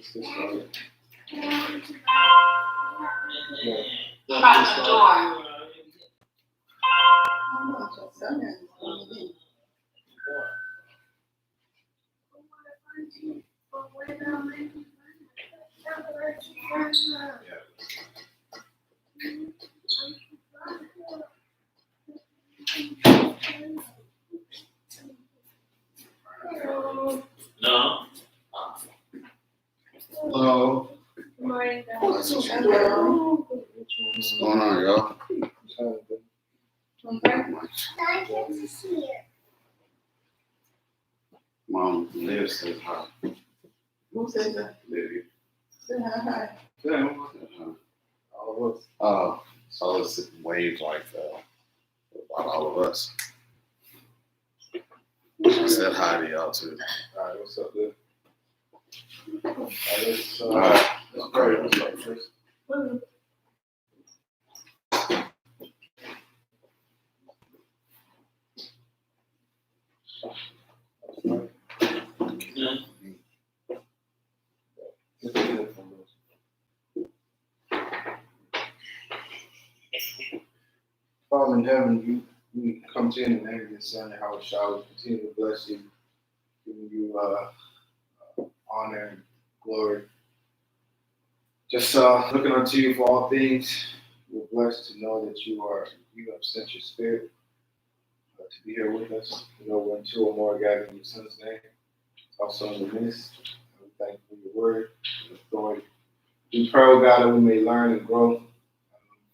Let's get started. About the door. No. Hello. Good morning, guys. What's going on, y'all? Mom, Liv says hi. Who said that? Livy. Say hi. Yeah, all of us. So let's wave like about all of us. She said hi to y'all too. All right, what's up, dude? Let's pray. Let's pray first. Father in heaven, we come to you in the name of your Son, Howard Shaw. We continue to bless you, giving you honor and glory. Just looking unto you for all things. We're blessed to know that you have sent your Spirit to be here with us. We know when two or more gather in your Son's name, also in the midst. We thank you for your word and authority. We pray, oh God, that we may learn and grow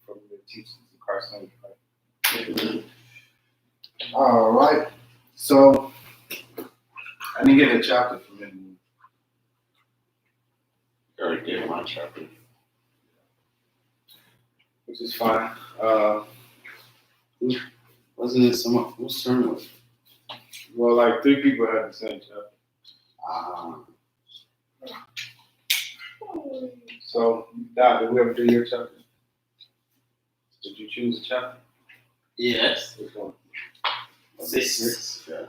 from your teachings in Christ's name. All right. So I didn't get a chapter from him. I already gave my chapter. Which is fine. Wasn't it someone? Whose turn was it? Well, like 3 people had the same chapter. So, Doc, did we ever do your chapter? Did you choose a chapter? Yes. Which one? 6. Yeah.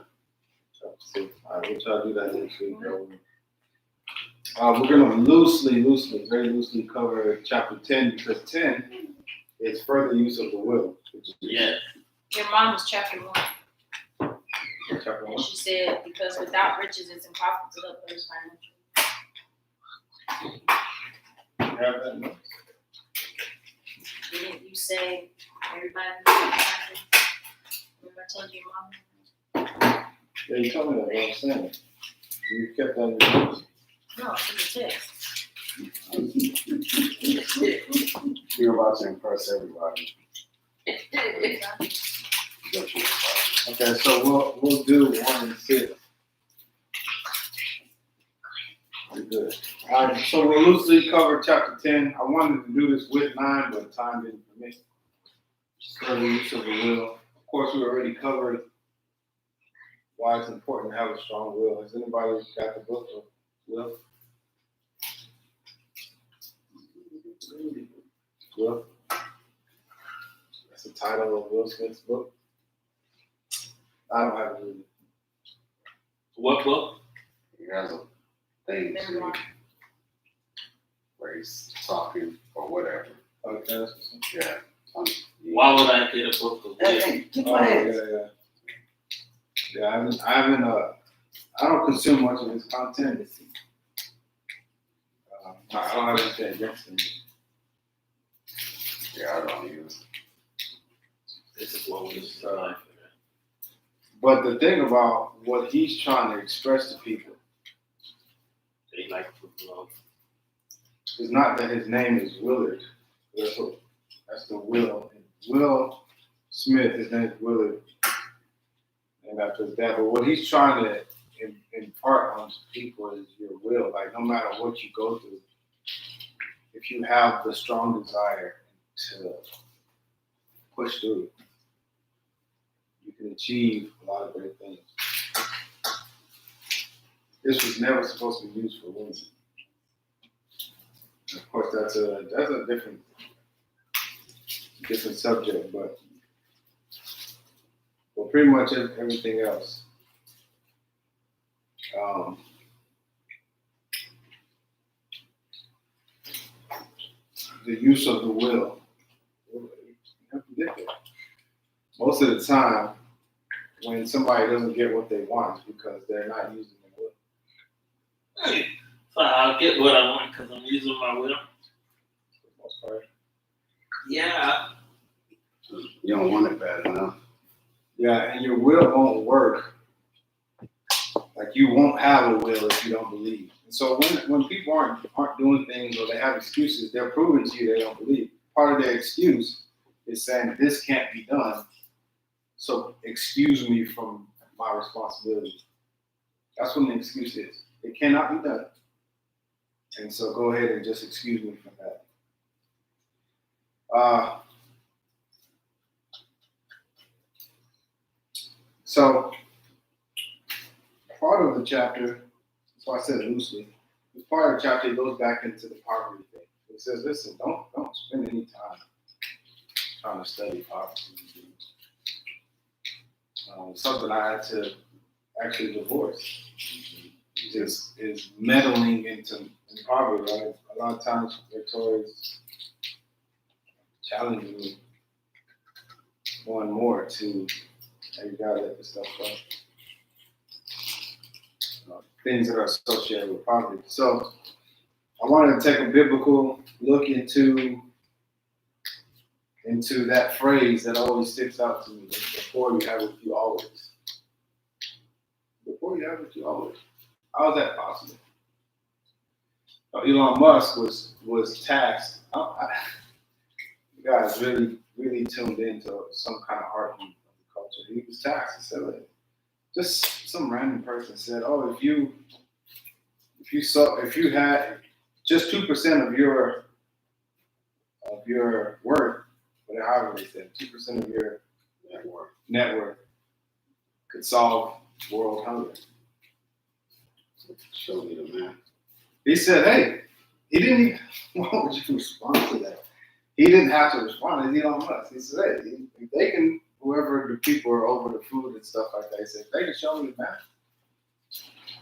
Chapter 6. All right, we'll try to do that next week. We're going to very loosely cover chapter 10 because 10 is further use of the will. Yeah. Your mom was chapter 1. Chapter 1. And she said, because without riches, it's impossible to help others financially. You have that note? Didn't you say everybody needs to remember I told your mom? Yeah, you told me that, what I'm saying. You kept that in your notes. No, it's in the text. You're about to impress everybody. Okay, so we'll do 1 and 6. Very good. All right, so we'll loosely cover chapter 10. I wanted to do this with 9, but time didn't permit. So the use of the will. Of course, we already covered why it's important to have a strong will. Has anybody got the book of will? Will? That's the title of Will Smith's book. I don't have it with me. What book? He has a thing Memoir. where he's talking or whatever. Okay. Yeah. Why would I get a book of Hey, keep Oh, quiet. yeah. I don't consume much of his content. I don't have anything against him. Yeah, I don't either. This is what we But the thing about what he's trying to express to people They like to love. is not that his name is Willard. That's the Will. Will Smith, his name is Willard. And after his dad. But what he's trying to impart on people is your will. Like, no matter what you go through, if you have the strong desire to push through it, you can achieve a lot of great things. This was never supposed to be used for women. And of course, that's a different subject, but pretty much everything else. the use of the will. You have to get there. Most of the time, when somebody doesn't get what they want, it's because they're not using their will. So I'll get what I want because I'm using my will. For the most part. Yeah. You don't want it bad enough. Yeah, and your will won't work. Like you won't have a will if you don't believe. And so when people aren't doing things or they have excuses, they're proving to you they don't believe. Part of their excuse is saying this can't be done, so excuse me from my responsibility. That's what an excuse is. It cannot be done. And so go ahead and just excuse me from that. So part of the chapter, so I said loosely, this part of the chapter goes back into the poverty thing. It says, listen, don't spend any time trying to study poverty. Something I had to actually divorce is meddling in poverty, right? A lot of times Victoria's challenging me more and more to, hey, you gotta let this stuff go. Things that are associated with poverty. So I wanted to take a biblical look into that phrase that always sticks out to me. Before you have it, you always. Before you have it, you always. How is that possible? Elon Musk was tasked. The guy's really tuned into some kind of heartbeat of the culture. He was tasked. He said, like, just some random person said, "Oh, if you had just 2% of your worth, whatever however they said, 2% of your net worth could solve world hunger." Show me the man. He said, "Hey," he didn't even. Why would you respond to that? He didn't have to respond. It's Elon Musk. He said, "Hey, if they can, whoever the people are over the food and stuff like that, he said, if they can show me the map,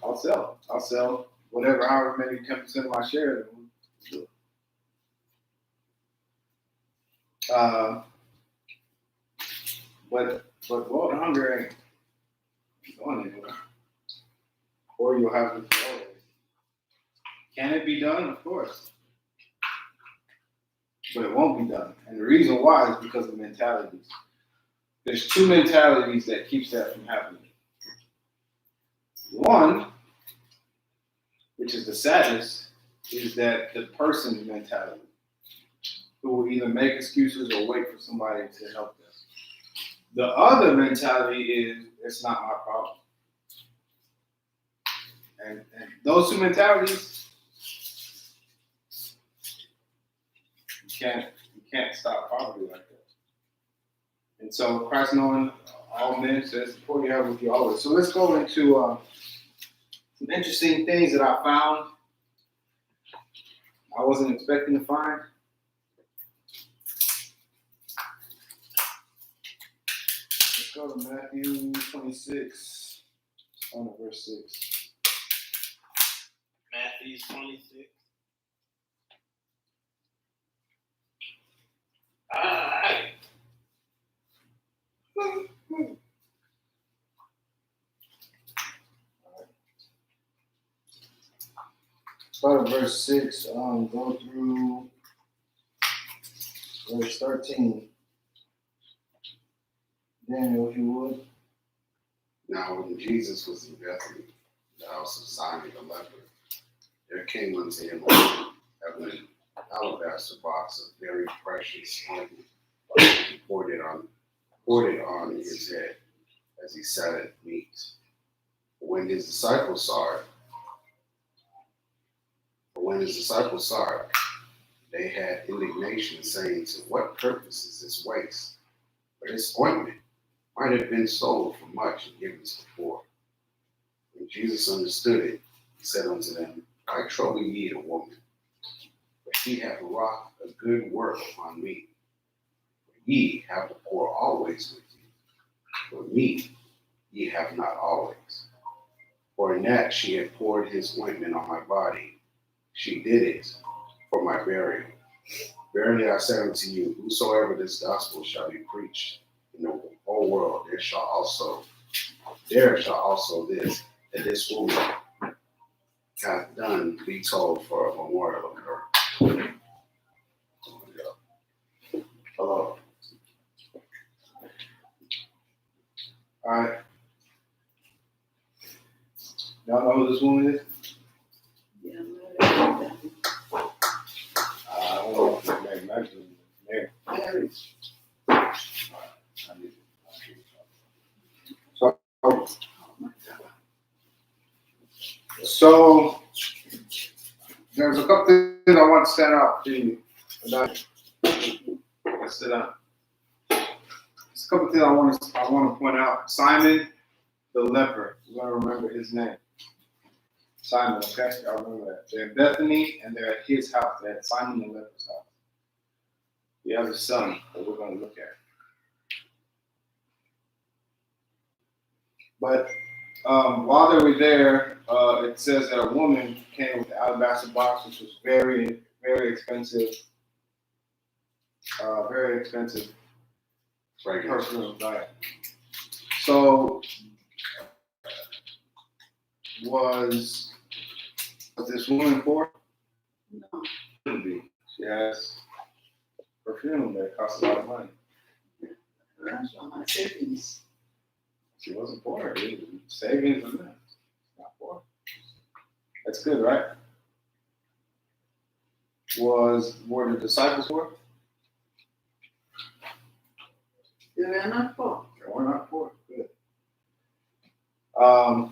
I'll sell. I'll sell whatever, however many 10% of my shares." But world hunger ain't going anywhere. Or you'll have it for always. Can it be done? Of course. But it won't be done. And the reason why is because of mentalities. There's two mentalities that keeps that from happening. One, which is the saddest, is that the person's mentality, who will either make excuses or wait for somebody to help them. The other mentality is, it's not my problem. And those two mentalities, you can't stop poverty like that. And so Christ knowing all men says, the poor you have with you always. So let's go into some interesting things that I found. I wasn't expecting to find. Let's go to Matthew 26, on to verse 6. Matthew 26. All right. Start at verse 6, go through verse 13. Daniel, if you would. Now, when Jesus was in Bethany, the house of Simon the leper, there came unto him an alabaster box of very precious ointment, and poured it on his head as he sat at meat. When his disciples saw it, they had indignation, saying, "To what purpose is this waste? For this ointment might have been sold for much and given to the poor." When Jesus understood it, he said unto them, "Why trouble ye the woman? For she hath wrought a good work upon me. For ye have the poor always with you, but me ye have not always. For in that she had poured his ointment on my body, she did it for my burial. Verily I say unto you, whosoever this gospel shall be preached in the whole world, there shall also this, that this woman hath done be told for a memorial of her. Hello. All right. Y'all know who this woman is? Yeah, Mary. I don't know if it's Mary Magdalene. Mary. Mary. So there's a couple things I want to stand out to you about. Let's sit down. There's a couple things I want to point out. Simon the leper. We're gonna remember his name. Simon, okay? Y'all remember that. They're in Bethany and they're at his house. They're at Simon the leper's house. He has a son that we're gonna look at. But while they were there, it says that a woman came with the alabaster box, which was very, very expensive. Very expensive personal diet. So, was this woman poor? No. Couldn't be. She has perfume that costs a lot of money. That's from my savings. She wasn't poor. Savings and that. Not poor. That's good, right? Were the disciples poor? They were not poor. They were not poor. Good. Was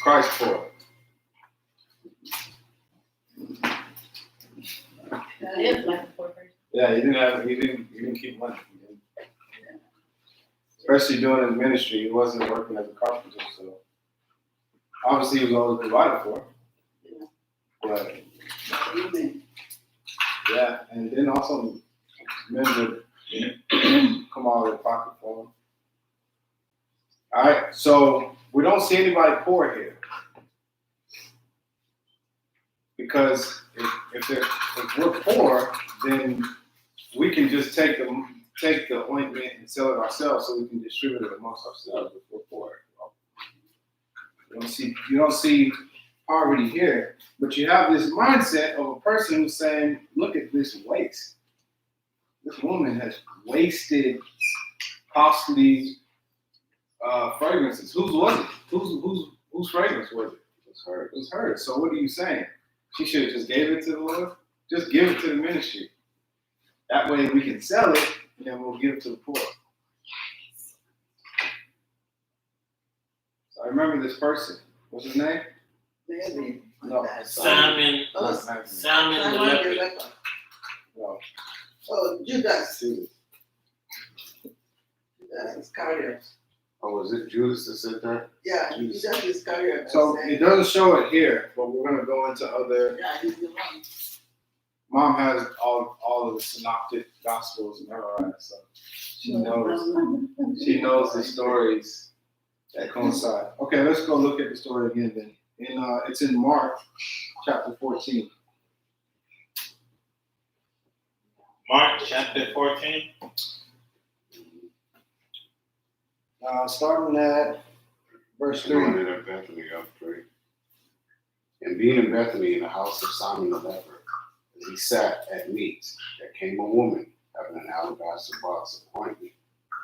Christ poor? He lived like a poor person. Yeah, he didn't keep money. Especially during his ministry, he wasn't working as a carpenter, so obviously he was always provided for. But Amen. yeah, and then also men would come out of their pocket for him. All right, so we don't see anybody poor here. Because if we're poor, then we can just take the ointment and sell it ourselves, so we can distribute it amongst ourselves if we're poor. You don't see poverty here, but you have this mindset of a person who's saying, "Look at this waste. This woman has wasted costly fragrances. Whose was it? Whose fragrance was it? It was hers. So what are you saying? She should have just gave it to the Lord. Just give it to the ministry. That way we can sell it, and then we'll give it to the poor." So I remember this person. What's his name? Mary. No. Simon, Oh, Simon the Simon the leper. leper. No. Oh, Judas. Judas. Judas Iscariot. Oh, was it Judas that said that? Yeah, Judas. Judas Iscariot. So said- it doesn't show it here, but we're gonna go into other. Yeah, he's the one. Mom has all of the synoptic gospels memorized, so she knows the stories that coincide. Okay, let's go look at the story again then. It's in Mark chapter 14. Mark chapter 14. Starting at verse 3. Joined at Bethany up 3. And being in Bethany in the house of Simon the leper, as he sat at meat, there came a woman having an alabaster box of ointment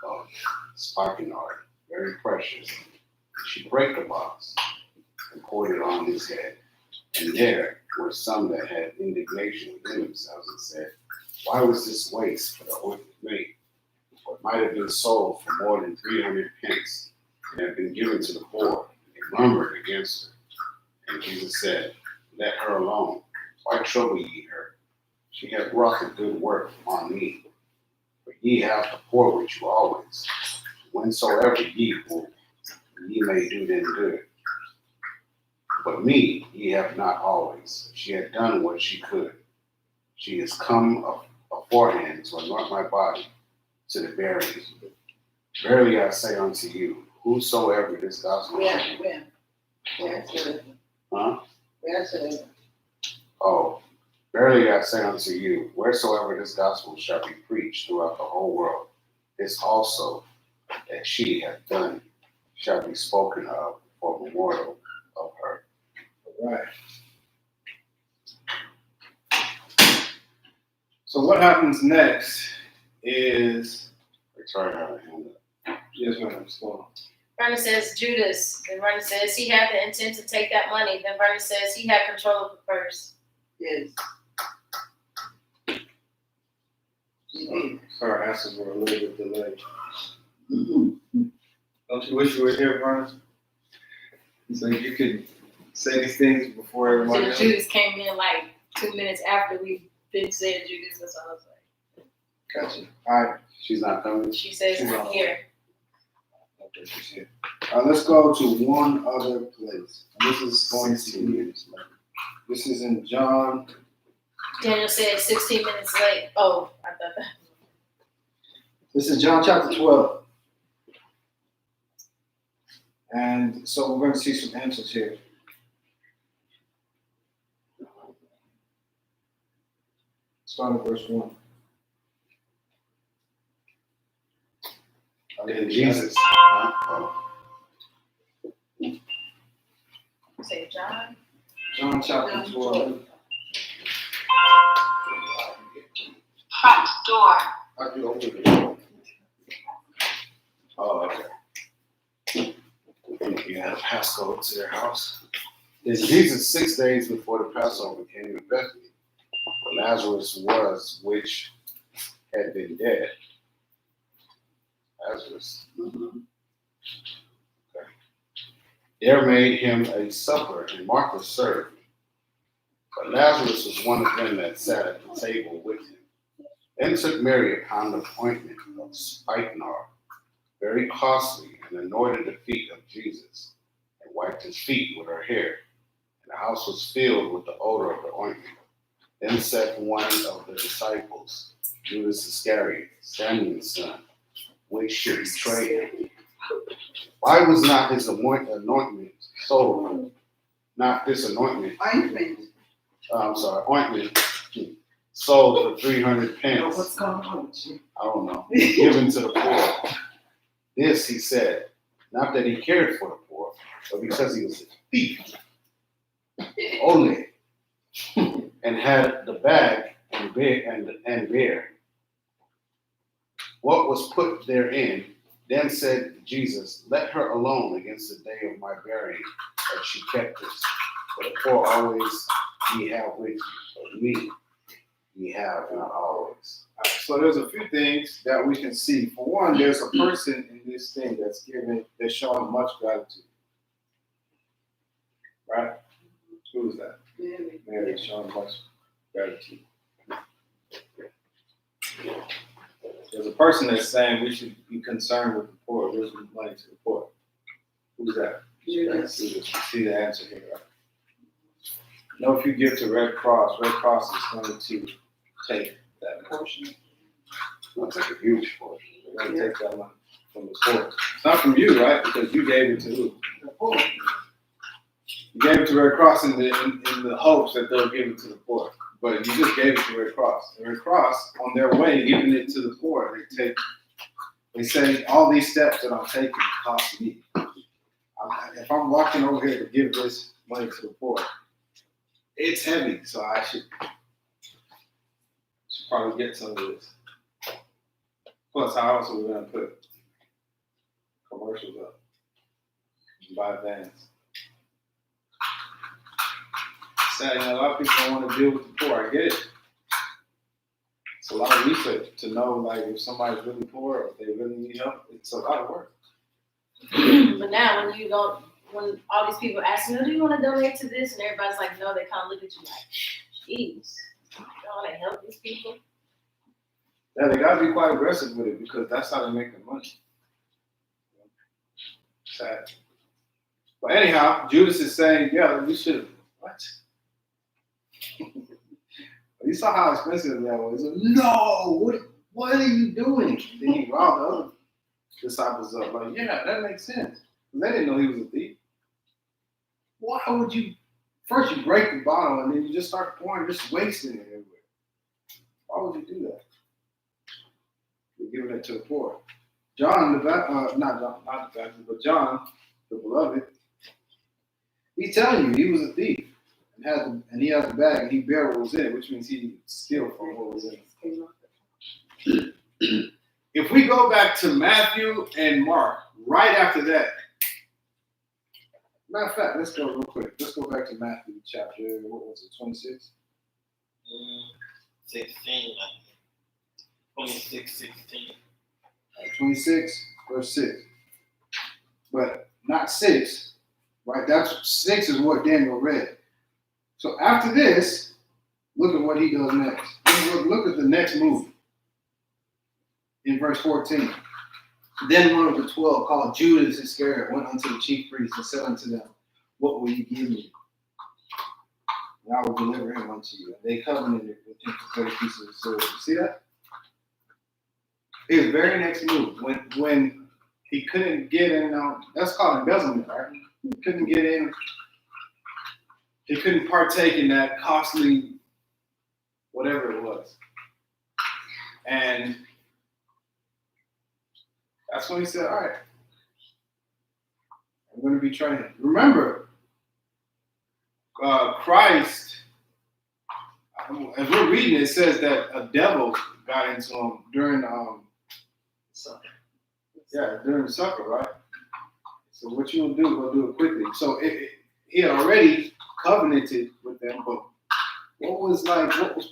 of spikenard, very precious. She brake the box and poured it on his head. And there were some that had indignation within themselves and said, "Why was this waste for the ointment made? For it might have been sold for more than 300 pence and have been given to the poor." They murmured against her. And Jesus said, "Let her alone. Why trouble ye her? She hath wrought a good work on me. But ye have the poor with you always. Whensoever ye will, ye may do them good. But me ye have not always. She had done what she could. She is come aforehand to anoint my body to the burial. Verily I say unto you, whosoever this gospel shall be." Where's the leper? Huh? Where's the leper? Oh, Verily I say unto you, wheresoever this gospel shall be preached throughout the whole world, this also that she hath done shall be spoken of for memorial of her. All right. So what happens next is, Victoria had her hand up. yes, ma'am, what's going on? Vernon says Judas. Then Vernon says he had the intent to take that money. Then Vernon says he had control of the purse. Yes. He did. So our answers were a little bit delayed. Mhm. Don't you wish you were here, Vernon? So you could say these things before everybody else? Judas came in like 2 minutes after we been said Judas, that's all I was like. Gotcha. All right. She's not coming. She says I'm here. Okay, she's here. Let's go to one other place. This is going 16 to, years later. this is in John. Daniel said 16 minutes late. Oh, I thought that. This is John chapter 12. And so we're going to see some answers here. Start at verse 1. And Jesus. Oh. Say John. John chapter 12. Front door. How'd you open the door? Oh, okay. You had a passcode to their house. Then Jesus, 6 days before the Passover, came to Bethany, where Lazarus was, which had been dead. Lazarus. Mhm. There made him a supper, and Martha served. But Lazarus was one of them that sat at the table with him. Then took Mary a pound of ointment of spikenard, very costly, and anointed the feet of Jesus, and wiped his feet with her hair. And the house was filled with the odor of the ointment. Then said one of the disciples, Judas Iscariot, Simon's son, which should betray him. Why was not his anointment sold? Not this anointment. Ointment. Ointment sold for 300 Oh, pence. what's going on with you? I don't know. Given to the poor. This he said, not that he cared for the poor, but because he was a thief. Only. And had the bag and bear. What was put therein? Then said Jesus, let her alone against the day of my burying, that she kept this. For the poor always ye have with you, but me ye have not always. All right, so there's a few things that we can see. For one, there's a person in this thing that's showing much gratitude. Right? Who is that? Really? Mary is showing much gratitude. There's a person that's saying we should be concerned with the poor, losing money to the poor. Who's that? Judas. See the answer here, right? No, if you give to Red Cross is going to take that portion. That's like a huge portion. They're going to take that money from the poor. It's not from you, right? Because you gave it to who? The poor. You gave it to Red Cross in the hopes that they'll give it to the poor. But you just gave it to Red Cross. The Red Cross, on their way, giving it to the poor, they say all these steps that I'm taking cost me. If I'm walking over here to give this money to the poor, it's heavy, so I should probably get some of this. Plus, how else are we going to put commercials up and buy vans? Sad, a lot of people don't want to deal with the poor. I get it. It's a lot of research to know, like, if somebody's really poor or if they really need help. It's a lot of work. But now when all these people ask me, do you want to donate to this? And everybody's like, no, they kind of look at you like, jeez, you want to help these people? Yeah, they got to be quite aggressive with it because that's how they make their money. Sad. But anyhow, Judas is saying, yeah, we should. What? You saw how expensive that was. He's like, no, what are you doing? Then he riled the other disciples up. Like, yeah, that makes sense. They didn't know he was a thief. Why would you first you break the bottle and then you just start pouring, just wasting it everywhere. Why would you do that? You're giving it to the poor. John, not the Baptist, but John, the beloved, he's telling you he was a thief and he has a bag and he bare what was in it, which means he steal from what was in it. If we go back to Matthew and Mark, right after that, matter of fact, let's go real quick. Let's go back to Matthew chapter, what was it, 26? 16, 26, 16. 26, verse 6. But not 6, right? That's 6 is what Daniel read. So after this, look at what he does next. Look at the next move. In verse 14. Then one of the 12, called Judas Iscariot, went unto the chief priests and said unto them, what will you give me? And I will deliver him unto you. And they covenanted with him for 30 pieces of silver. You see that? His very next move, when he couldn't get in, that's called embezzlement, right? He couldn't get in. He couldn't partake in that costly, whatever it was. And that's when he said, all right, I'm going to betray him. Remember, Christ, as we're reading, it says that a devil got into him during during the supper, right? So what you'll do, we'll do it quickly. So he had already covenanted with them, but what was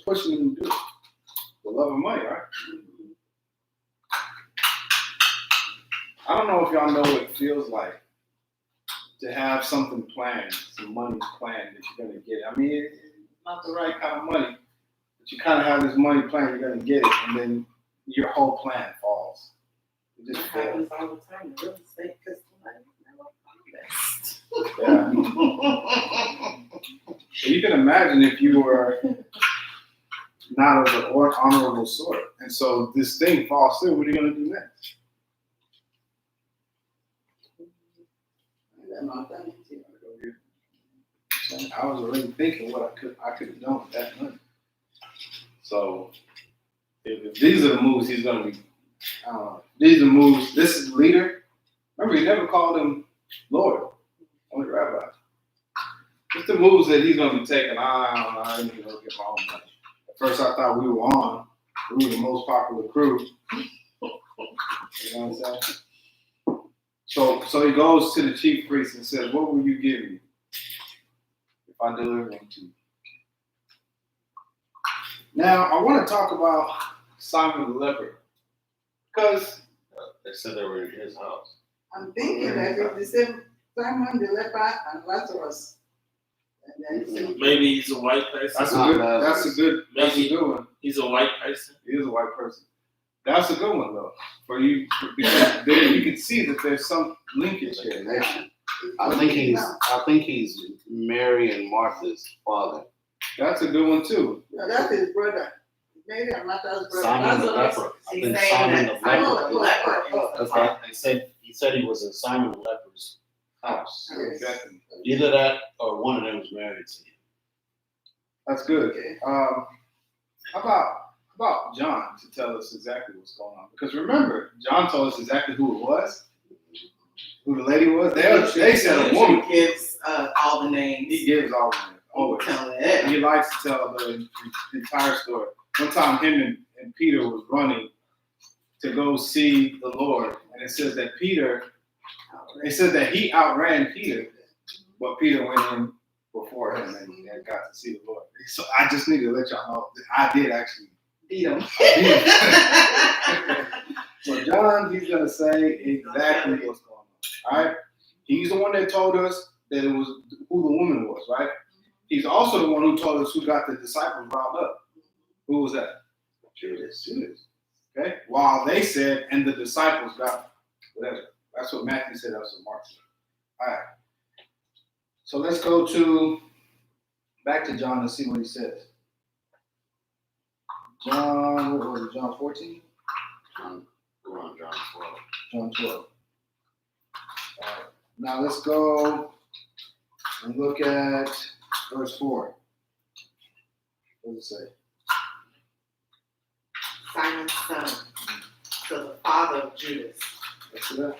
pushing him to do it? The love of money, right? I don't know if y'all know what it feels like to have something planned, some money planned that you're gonna get. I mean, it's not the right kind of money, but you kind of have this money planned, you're gonna get it, and then your whole plan falls. It just That fails. happens all the time. Real estate, because never invest. So you can imagine if you were not of the honorable sort, and so this thing falls through. What are you gonna do next? I was already thinking what I could have done with that money. So if these are the moves he's gonna be, these are moves. This is the leader. Remember, he never called him Lord, only Rabbi. Just the moves that he's gonna be taking. I didn't even get my own money. At first, I thought we were on. We were the most popular crew. You know what I'm saying? So he goes to the chief priest and says, what will you give me if I deliver him to you? Now, I want to talk about Simon the leper. Because they said they were in his house. I'm thinking that it's the same Simon the leper and Lazarus. And then Maybe he's a white person. that's a good one. He's a white person. He is a white person. That's a good one, though, for you, because there you can see that there's some linkage here. Connection. I think he's Mary and Martha's father. That's a good one, too. no, that's his brother. Maybe I'm not his brother. Simon the Lazarus. leper. I He's think saying Simon that the Simon the leper. leper. That's right. He said he was in Simon the leper's house. Yes. Exactly. Either that or one of them was married to him. That's good. Okay. How about John to tell us exactly what's going on? Because remember, John told us exactly who it was, who the lady was. They said a woman. He gives all the names. He gives all of them. Always. Tell it. He likes to tell the entire story. One time, him and Peter was running to go see the Lord, and it says that he outran Peter, but Peter went in before him and got to see the Lord. So I just need to let y'all know that I did actually Beat him. So John, he's gonna say exactly what's going on. All right, he's the one that told us that it was who the woman was. Right. He's also the one who told us who got the disciples riled up. Who was that? Judas. Okay. While they said, and the disciples got whatever. That's what Matthew said. That's what Mark said. All right. So let's go back to John and see what he says. John, what was it? John 14? We're on John 12. John 12. All right. Now let's go and look at verse 4. What does it say? Simon's son, so the father of Judas. Let's see that.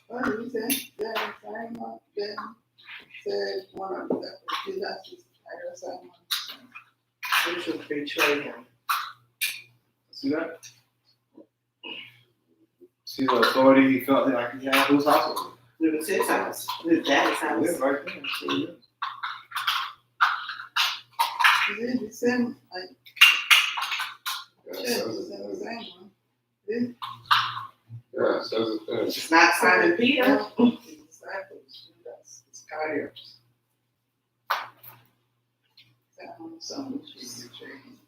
What did he say? Then Simon then said one of the Judas is either Simon. Who should betray him? See that? See the authority he felt like he had whose house was It was his house, his daddy's it? house. Yeah, right there. See it? Is it the same? Yeah, it Yeah, says it's it the there. same one. Is Yeah, it says it there. It's not Simon Peter. his disciples, Judas Iscariot. Simon, son, which is betrayed him.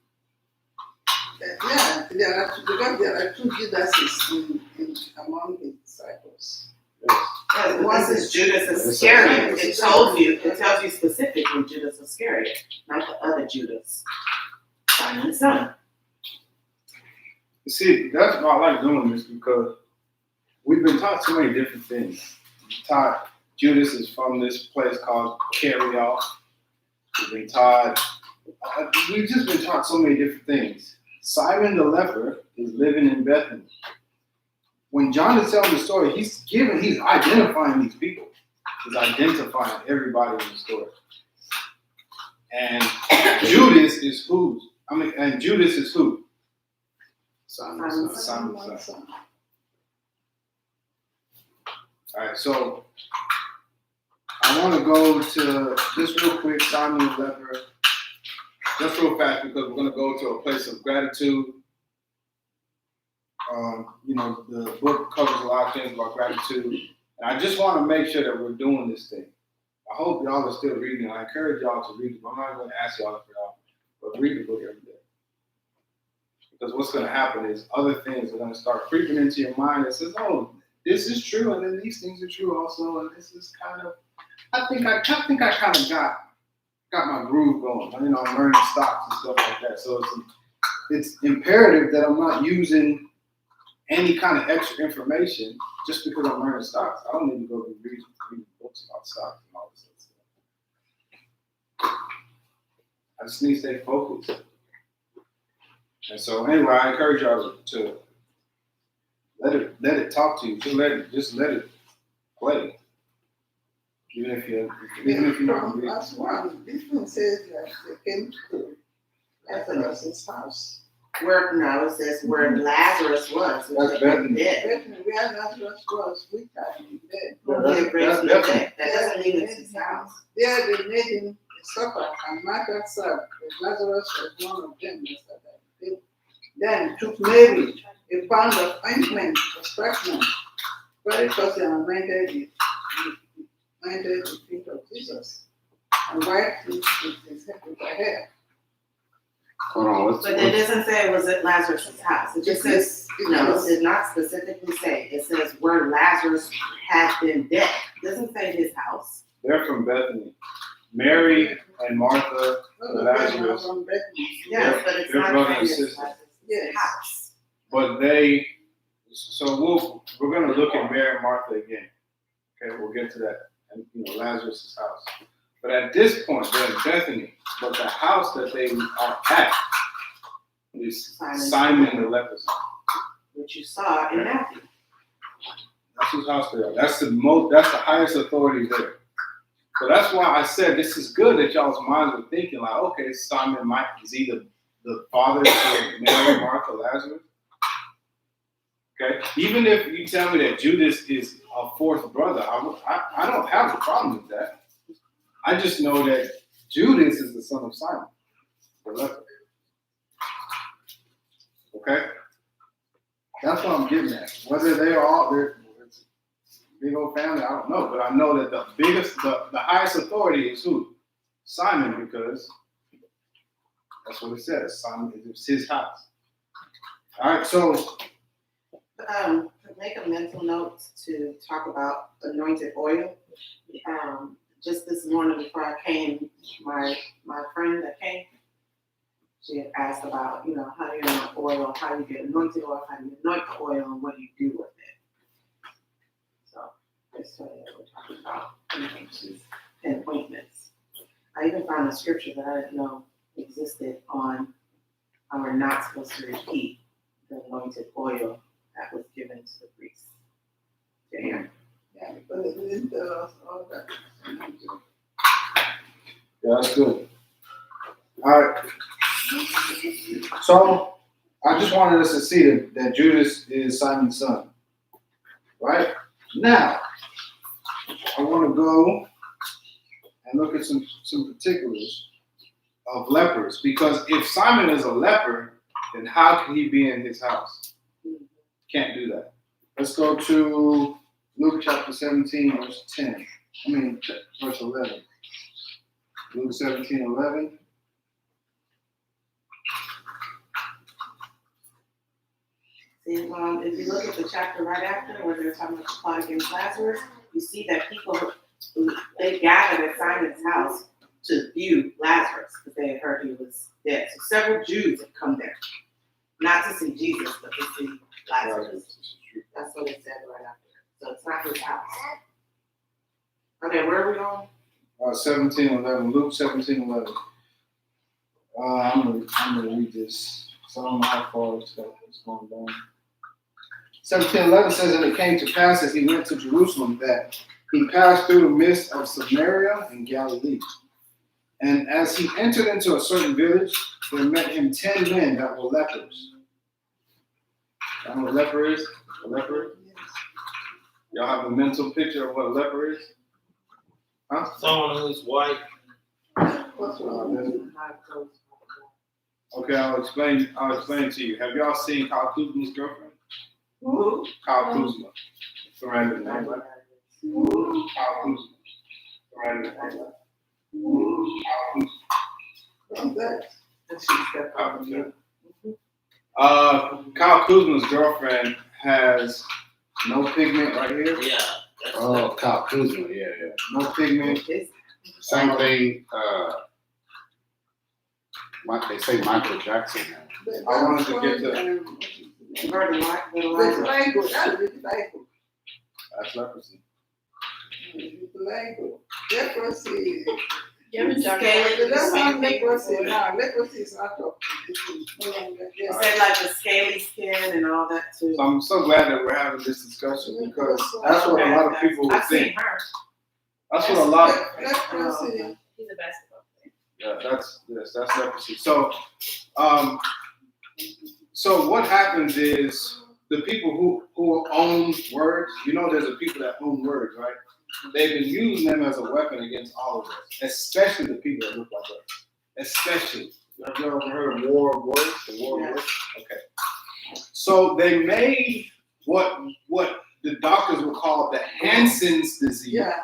Yeah, because there are two Judases among the disciples. Yes. Yeah, the one is Judas It's Iscariot. a- It tells you specifically Judas Iscariot, not the other Judas. Simon's son. You see, that's why I like doing this because we've been taught so many different things. We're taught Judas is from this place called Carioth. We've been taught, we've just been taught so many different things. Simon the leper is living in Bethany. When John is telling the story, he's identifying these people. He's identifying everybody in the story. And Judas is who? And Judas is who? Simon's son. Simon's son. All right, so I want to go to just real quick, Simon the leper, just real fast because we're going to go to a place of gratitude. The book covers a lot of things about gratitude, and I just want to make sure that we're doing this thing. I hope y'all are still reading. I encourage y'all to read it. I'm not going to ask y'all for y'all, but read the book every day. Because what's going to happen is other things are going to start creeping into your mind that says, "Oh, this is true, and then these things are true also, and this is kind of." I think I kind of got my groove going. I'm learning stocks and stuff like that. So it's imperative that I'm not using any kind of extra information just because I'm learning stocks. I don't need to go be reading books about stocks and all this stuff. I just need to stay focused. And so anyway, I encourage y'all to let it talk to you. Just let it play. Even if you're not reading. Last one, this one says that they came to Lazarus' house. It says where Lazarus was, which That's had Bethany. been dead. Bethany, where Lazarus was, which time in bed. Yeah, He raised from the that's dead. That doesn't mean it's his house. There they made him a supper, and Martha served, but Lazarus was one of them. They then took Mary a pound of ointment of spikenard, very costly, and anointed the feet of Jesus, and wiped it with her hair. Hold on, what's But it doesn't say it was at Lazarus' house. It just says, no, it did not specifically say. It says where Lazarus had been dead. It doesn't say his house. They're from Bethany. Mary and Martha, Lazarus. From Bethany. Yes, but it's they're not brother saying and it's sister. Lazarus' Yes. house. But we're gonna look at Mary and Martha again. Okay, we'll get to that. And Lazarus' house. But at this point, they're in Bethany. But the house that they are at is Simon the leper's house. Which you saw in Matthew. That's whose house they are. That's the highest authority there. So that's why I said this is good that y'all's minds are thinking like, okay, Simon is either the father of Mary, Martha, Lazarus. Okay, even if you tell me that Judas is a fourth brother, I don't have a problem with that. I just know that Judas is the son of Simon, the leper. Okay, that's what I'm getting at. Whether they're big old family, I don't know, but I know that the highest authority is who? Simon, because that's what it says. Simon, it's his house. All right, so To make a mental note to talk about anointed oil. Just this morning before I came, my friend that came, she had asked about, how do you anoint oil, how do you get anointed oil, how do you anoint the oil, and what do you do with it? So that's what we're talking about, anointings and ointments. I even found a scripture that I didn't know existed on how we're not supposed to repeat the anointed oil that was given to the priest. To Aaron. Yeah, because it didn't tell us all that. Yeah, that's good. All right. So I just wanted us to see that Judas is Simon's son. Right? Now, I want to go and look at some particulars of lepers. Because if Simon is a leper, then how can he be in his house? Can't do that. Let's go to Luke chapter 17, verse 10. Verse 11. Luke 17, 11. If you look at the chapter right after, where they're talking about the plot against Lazarus, you see that people, they gathered at Simon's house to view Lazarus because they had heard he was dead. So several Jews had come there, not to see Jesus, but to see Lazarus. That's what it said right after. So it's not his house. Okay, where are we on? 17:11. Luke 17:11. I'm gonna read this. So I don't know how far it's going down. 17:11 says, and it came to pass as he went to Jerusalem that he passed through the midst of Samaria and Galilee. And as he entered into a certain village, there met him 10 men that were lepers. You know what a leper is? A leper? Y'all have a mental picture of what a leper is? Huh? Someone who's white. What's wrong? Okay, I'll explain to you. Have y'all seen Kyle Kuzma's girlfriend? Who? Kyle Kuzma. Surrounded name, right? Kyle Kuzma. Surrounded name, right? Kyle Kuzma. What's that? And she stepped out of you. Kyle Kuzma's girlfriend has no pigment right here. Yeah. That's Oh, Kyle Kuzma, yeah. No pigment. Same thing, they say Michael Jackson now. I wanted to get to- Vitiligo, that's vitiligo. That's leprosy. Vitiligo. Leprosy. Jim Johnson. Scaly, That's same not thing. leprosy now. Leprosy is out of this. It said like the scaly skin and all that too. So I'm so glad that we're having this discussion because that's what a lot of people would I've seen think. her. That's what a lot of Leprosy. He's a basketball player. Yeah, that's leprosy. So, so what happens is the people who own words, there's a people that own words, right? They've been using them as a weapon against all of us, especially the people that look like us. Especially. Have you ever heard of war of words? The war of words? Okay. So they made what the doctors would call the Hansen's disease. Yeah.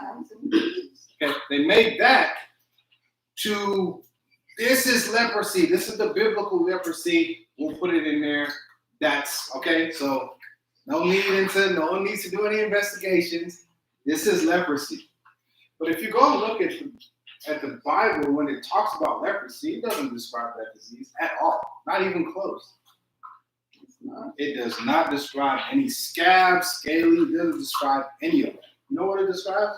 Okay, they made that this is leprosy. This is the biblical leprosy. We'll put it in there. That's okay. So no one needs to do any investigations. This is leprosy. But if you go and look at the Bible, when it talks about leprosy, it doesn't describe that disease at all. Not even close. It does not describe any scabs, scaly. It doesn't describe any of that. You know what it describes?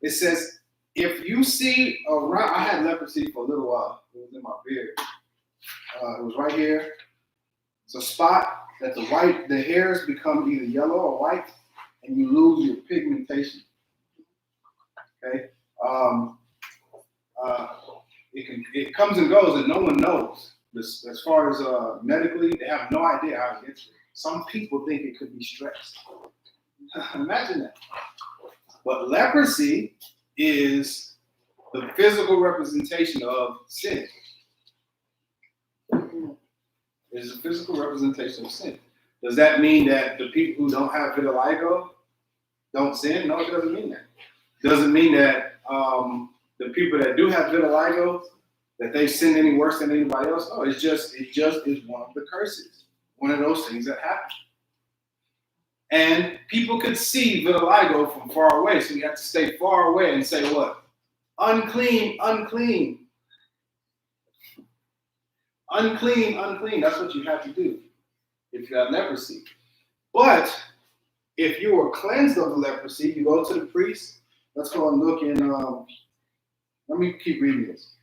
It says, if you see around, I had leprosy for a little while. It was in my beard. It was right here. It's a spot that the hairs become either yellow or white, and you lose your pigmentation. Okay? It comes and goes, and no one knows. As far as medically, they have no idea how it gets there. Some people think it could be stress. Imagine that. But leprosy is the physical representation of sin. It's a physical representation of sin. Does that mean that the people who don't have vitiligo don't sin? No, it doesn't mean that. Doesn't mean that the people that do have vitiligo, that they sin any worse than anybody else. No, it just is one of the curses. One of those things that happen. And people could see vitiligo from far away, so you have to stay far away and say what? Unclean, unclean. Unclean, unclean. That's what you have to do if you have leprosy. But if you were cleansed of the leprosy, you go to the priest. Let's go and look in, let me keep reading this.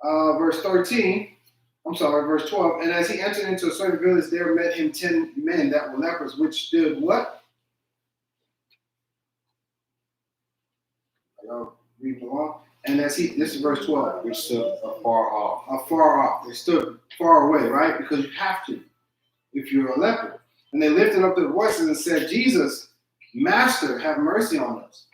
verse 13. I'm sorry, verse 12. And as he entered into a certain village, there met him 10 men that were lepers, which stood what? Y'all reading along? And as he, this is verse 12. Which stood afar off. Far off. They stood far away, right? Because you have to if you're a leper. And they lifted up their voices and said, Jesus, Master, have mercy on us.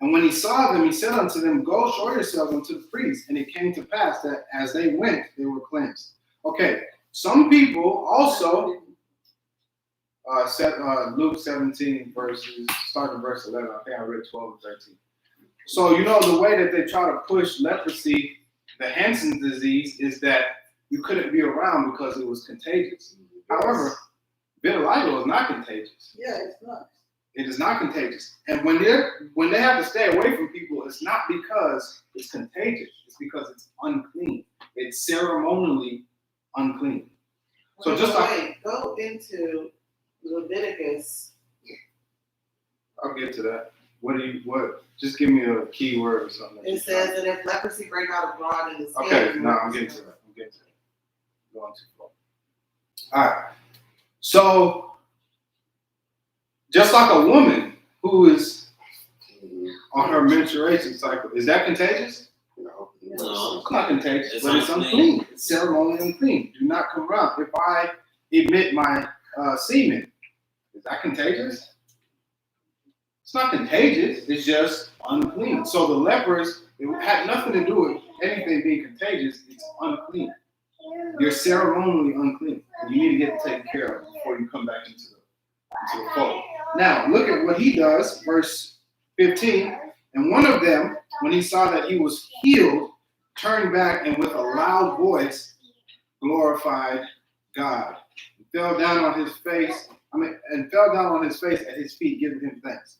And when he saw them, he said unto them, Go show yourselves unto the priest. And it came to pass that as they went, they were cleansed. Okay, some people also Luke 17 verses, starting verse 11. I think I read 12 and 13. So you know the way that they try to push leprosy, the Hansen's disease, is that you couldn't be around because it was contagious. However, vitiligo is not contagious. Yeah, it's not. It is not contagious. And when they have to stay away from people, it's not because it's contagious. It's because it's unclean. It's ceremonially unclean. So just like go into Leviticus. I'll get to that. Just give me a key word or something. It says that if leprosy break out abroad in the skin. Okay, no, I'm getting to that. Going too far. All right. So just like a woman who is on her menstruation cycle, is that contagious? No. It's not contagious, It's but it's unclean. It's ceremonially unclean. Do not come around. If I emit my semen, is that contagious? It's not contagious. It's just unclean. So the lepers, it had nothing to do with anything being contagious. It's unclean. You're ceremonially unclean. And you need to get it taken care of before you come back into the fold. Now, look at what he does, verse 15. And one of them, when he saw that he was healed, turned back and with a loud voice glorified God. He fell down on his face, at his feet, giving him thanks.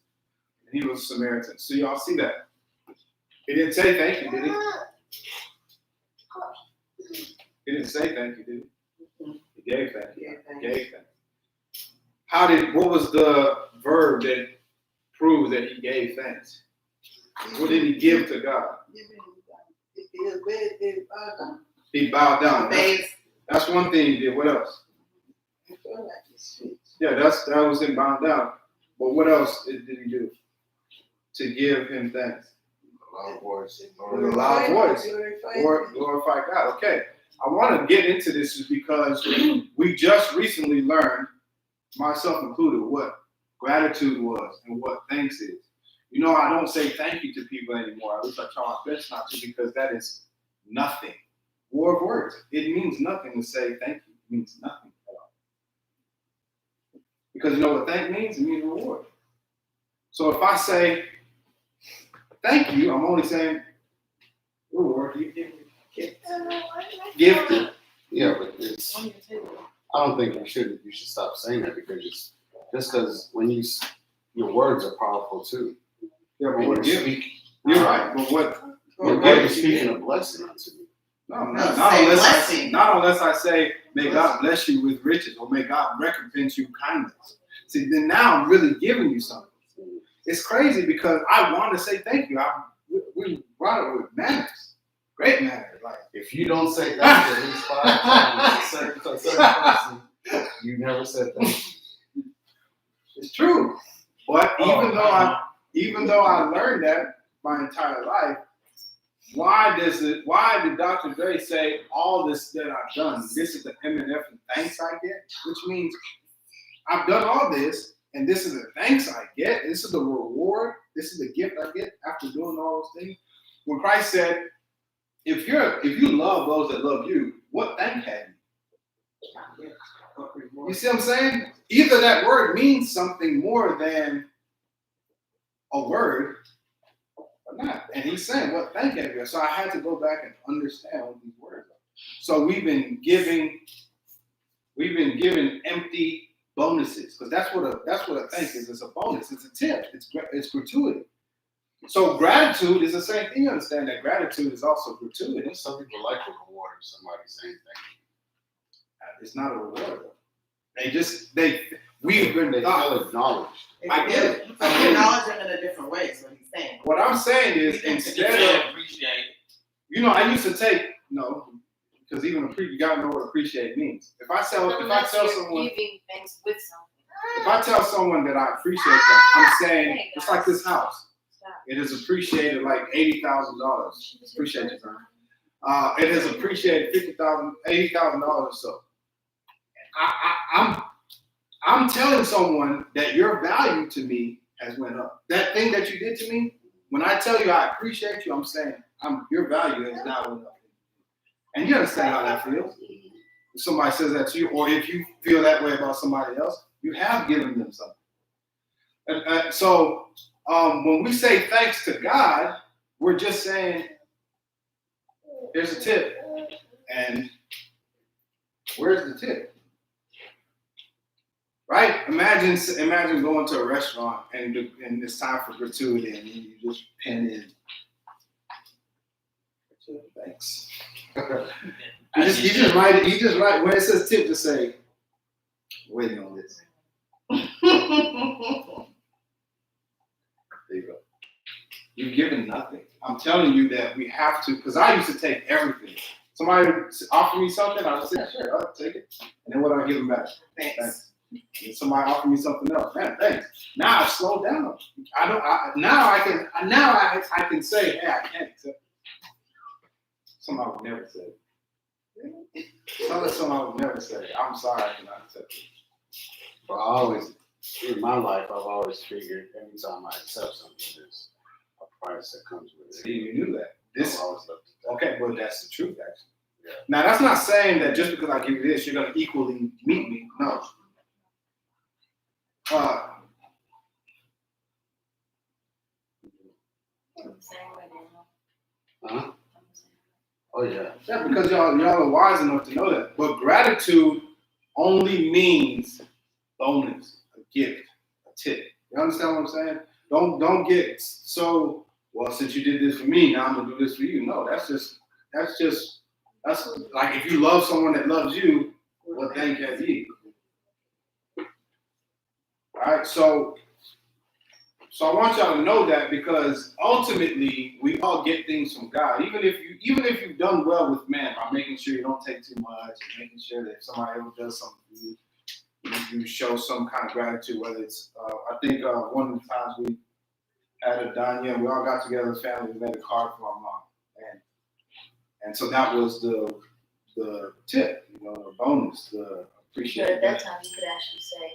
And he was a Samaritan. So y'all see that? He didn't say thank you, did he? He didn't say thank you, did he? He gave thank you. He gave thank you. What was the verb that proves that he gave thanks? What did he give to God? He bowed down. That's one thing he did. What else? Yeah, that was him bowing down. But what else did he do to give him thanks? Loud voice. With a loud voice. Or glorify God. Okay. I want to get into this is because we just recently learned, myself included, what gratitude was and what thanks is. You know, I don't say thank you to people anymore. At least I try my best not to, because that is nothing. War of words. It means nothing to say thank you. It means nothing at all. Because you know what thank means? It means reward. So if I say thank you, I'm only saying reward. Gifted. Yeah, but it's. I don't think you should stop saying that, because it's just because your words are powerful too. Yeah, but And what you gift? speak. You're right, but what? You're speaking a blessing unto me. No, No, not say unless blessing. not unless I say, may God bless you with riches, or may God recompense you kindness. See, then now I'm really giving you something. It's crazy because I want to say thank you. We brought it with manners, great manners. Like If you don't say that to at least 5 times to a certain person, you never said that. it's true, but even though I learned that my entire life, why did Dr. Dre say all this that I've done? This is the M&F and thanks I get, which means I've done all this, and this is the thanks I get. This is the reward. This is the gift I get after doing all those things. When Christ said, if you love those that love you, what thank have you? You see what I'm saying? Either that word means something more than a word or not. And he's saying, what thank have you? So I had to go back and understand what these words are. So we've been given empty bonuses, because that's what a thank is. It's a bonus. It's a tip. It's gratuity. So gratitude is the same thing. You understand that gratitude is also gratuitous. Some people like the reward of somebody saying thank It's not a reward though. We've you. been They taught. feel acknowledged. I get it. So you acknowledge him in a different way, is what he's saying. What I'm saying is You instead of appreciate You know, I used to take, because even you gotta know what appreciate means. If I tell Unless you're someone, giving thanks with something. if I tell someone that I appreciate them, I'm saying it's like this house. Stop. It is appreciated like $80,000. Appreciate you, man. It has appreciated $80,000 or so. I'm telling someone that your value to me has went up. That thing that you did to me, when I tell you I appreciate you, I'm saying your value has now went up. And you understand how that feels. If somebody says that to you, or if you feel that way about somebody else, you have given them something. So when we say thanks to God, we're just saying, here's a tip. And where's the tip? Right? Imagine going to a restaurant and it's time for gratuity and you just pen in. Thanks. You just write when it says tip, just say, waiting on this. There you go. You've given nothing. I'm telling you that we have to, because I used to take everything. Somebody offered me something, I would say, sure, I'll take it. And then what do I give them back? Thanks. And somebody offered me something else. Man, thanks. Now I've slowed down. Now I can say, hey, I can't accept it. Somebody would never say it. Somebody would never say, I'm sorry, I cannot accept it. But in my life, I've always figured every time I accept something, there's a price that comes with it. See, you knew that. I've always looked at that. Okay, well, that's the truth, actually. Yeah. Now, that's not saying that just because I give you this, you're going to equally meet me. No. Huh? Oh yeah. Yeah, because y'all are wise enough to know that. But gratitude only means bonus, a gift, a tip. You understand what I'm saying? Don't get so, well, since you did this for me, now I'm gonna do this for you. No, that's like if you love someone that loves you, well, thank you. All right, so I want y'all to know that, because ultimately we all get things from God. Even if you've done well with man by making sure you don't take too much, and making sure that if somebody else does something for you, you show some kind of gratitude. Whether it's I think one of the times we had a Danya, we all got together as family and made a card for our mom, and so that was the tip, the bonus, the appreciation. But at that time, you could actually say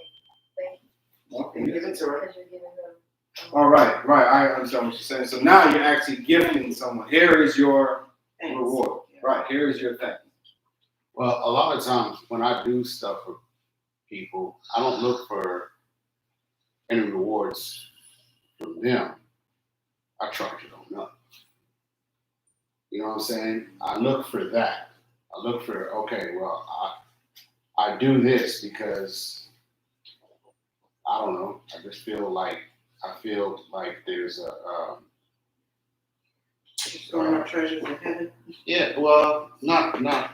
thank you. Okay. Give it to her. Because you're giving them. All right, I understand what you're saying. So now you're actually giving someone. Here is your Thanks. reward. Right, here is your thing. Well, a lot of times when I do stuff for people, I don't look for any rewards from them. I charge it on them. You know what I'm saying? I look for that. I look for, okay, well, I do this because, I don't know, I feel like there's a, Storing up treasures in heaven. yeah, well, not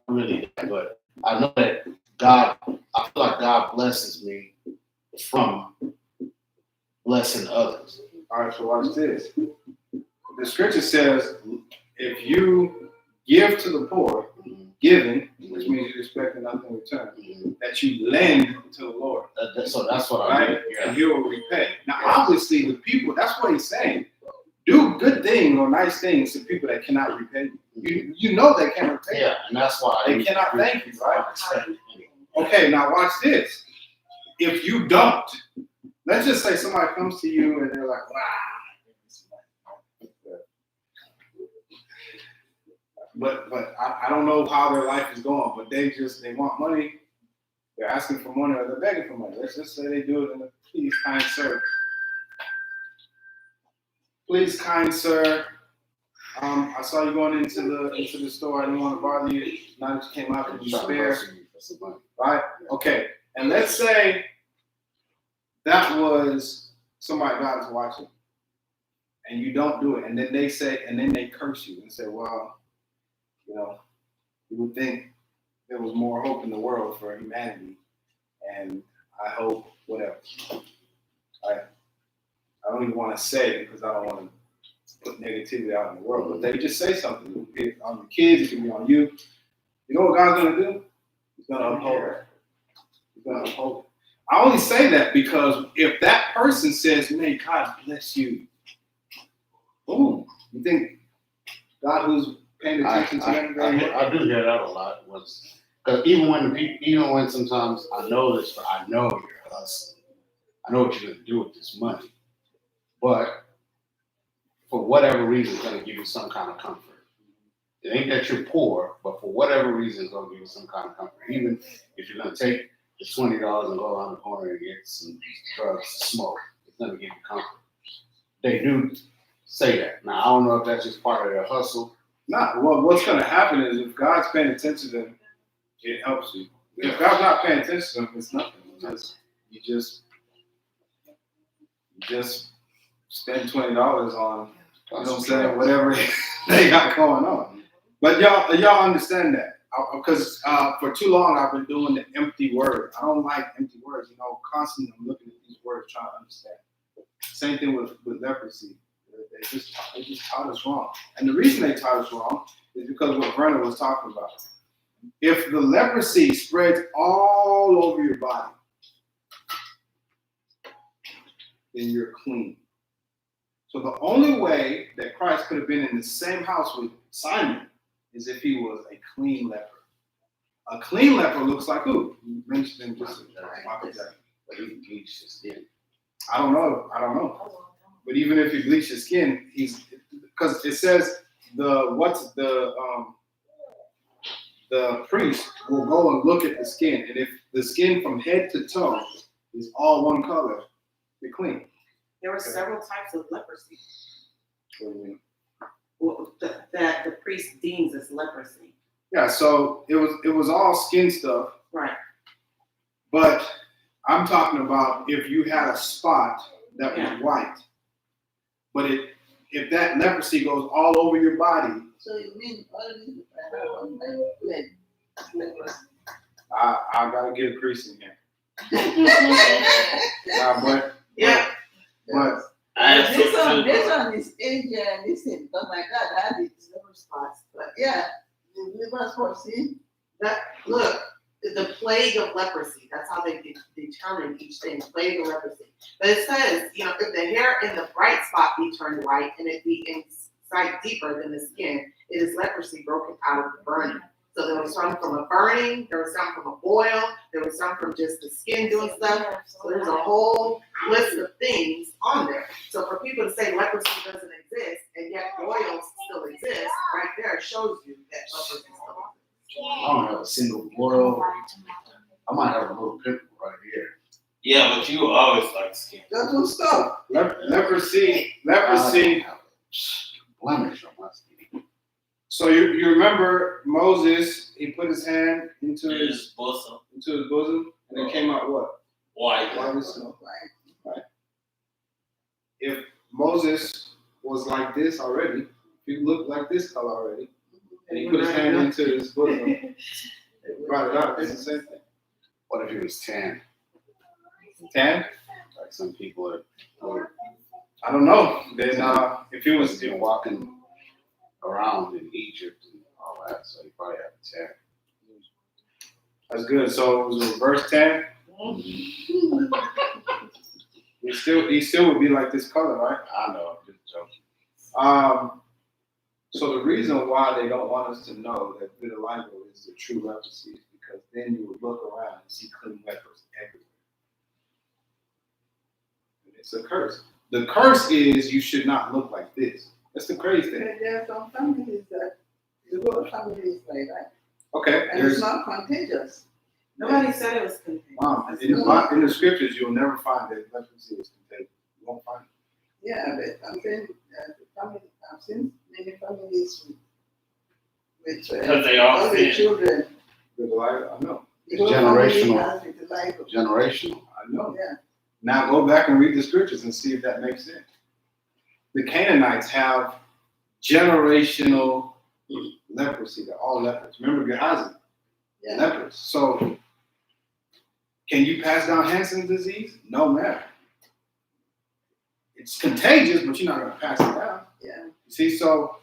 really, but I know that I feel like God blesses me from blessing others. All right, so watch this. The scripture says, if you give to the poor, giving, which means you're expecting nothing in return, that you lend to the Lord. So that's what I Right? mean. Yeah. And he will repay. Now, obviously, the people, that's what he's saying. Do good things or nice things to people that cannot repay you. You know they can't repay you. Yeah, and that's why They cannot thank you, right? Okay, now watch this. If you don't, let's just say somebody comes to you and they're like, wow. But I don't know how their life is going, but they want money. They're asking for money or they're begging for money. Let's just say they do it in a please, kind sir. Please, kind sir. I saw you going into the store. I didn't want to bother you. Now that you came out, can you spare? Right? Okay. And let's say that was somebody God is watching, and you don't do it, and then they curse you and say, well, you would think there was more hope in the world for humanity, and I hope whatever. I don't even want to say it because I don't want to put negativity out in the world, but they just say something. It, on the kids, it can be on you. You know what God's gonna do? He's gonna uphold it. He's gonna uphold it. I only say that because if that person says, "May God bless you," boom, you think God, who's paying attention to them, I do hear that a lot. Because even when sometimes I know this, but I know you're hustling. I know what you're gonna do with this money, but for whatever reason, it's gonna give you some kind of comfort. It ain't that you're poor, but for whatever reason, it's gonna give you some kind of comfort. Even if you're gonna take the $20 and go around the corner and get some drugs to smoke, it's gonna give you comfort. They do say that. Now I don't know if that's just part of their hustle. Not well. What's going to happen is if God's paying attention to them, it helps you. If God's not paying attention to them, it's nothing. You just spend $20 on, you know what I'm saying, whatever they got going on. But y'all understand that because for too long I've been doing the empty word. I don't like empty words. You know, constantly I'm looking at these words trying to understand. Same thing with leprosy. They just taught us wrong. And the reason they taught us wrong is because what Brennan was talking about. If the leprosy spreads all over your body, then you're clean. So the only way that Christ could have been in the same house with Simon is if he was a clean leper. A clean leper looks like who? You mentioned him just Michael Jackson. But he bleached his skin. I don't know. But even if he bleached his skin, he's because it says the priest will go and look at the skin, and if the skin from head to toe is all one color, you're clean. There were several types of leprosy What do you mean? that the priest deems as leprosy. Yeah, so it was all skin stuff, Right. but I'm talking about if you had a spot that was white, but if that leprosy goes all over your body, So you mean all these people have on my leg? I gotta get a crease in here. But Yeah. This one is Asia, and this is, oh my God, I had it liver spots. But yeah, the liver spots, see? Look, the plague of leprosy. That's how they determine each thing. Plague of leprosy. But it says, you know, if the hair in the bright spot be turned white and it be in sight deeper than the skin, it is leprosy broken out of the burning. So there was some from a burning, there was some from a boil, there was some from just the skin doing stuff. So there's a whole list of things on there. So for people to say leprosy doesn't exist and yet boils still exist, right there shows you that leprosy still exists. I don't have a single boil. I might have a little pimple right here. Yeah, but you always like skin. That will stop. leprosy. I don't have a blemish on my skin. So you remember Moses? He put his hand into His his bosom, bosom, and it came out what? white. White as snow. Right. If Moses was like this already, if he looked like this color already, and he put his hand into his bosom, brought it out, it's the same thing. What if he was tan? Tan? Like some people are I don't know. Then if he was, been walking around in Egypt and all that, so he probably had a tan. that's good. So it was a reverse tan. He still would be like this color, right? I know, I'm just joking. So the reason why they don't want us to know that vitiligo is the true leprosy is because then you would look around and see clean lepers everywhere. It's a curse. The curse is you should not look like this. That's the crazy thing. There are some families that, the whole family is like that. Okay, And it's not contagious. Nobody said it was contagious. In the scriptures, you'll never find that leprosy is contagious. You won't find it. Yeah, but I'm saying, the family, I've seen many families with Because they all all the sin. children. Vitiligo, I know. The whole Generational. family has vitiligo. Generational. I know. Yeah. Now go back and read the scriptures and see if that makes sense. The Canaanites have generational leprosy. They're all lepers. Remember Gehazi? Yeah. Lepers. So can you pass down Hansen's disease? No, man. it's contagious, but you're not gonna pass it down. Yeah. You see, so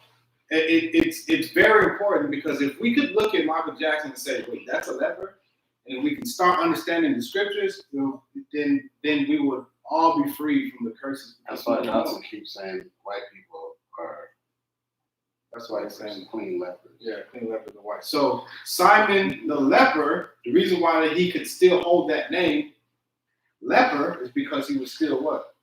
it's very important because if we could look at Michael Jackson and say, wait, that's a leper, and we can start understanding the scriptures, then we would all be free from the curses. That's why Nelson keeps saying white people are. That's why he's saying clean lepers. yeah, clean leper the white. So Simon the leper, the reason why he could still hold that name, leper, is because he was still what?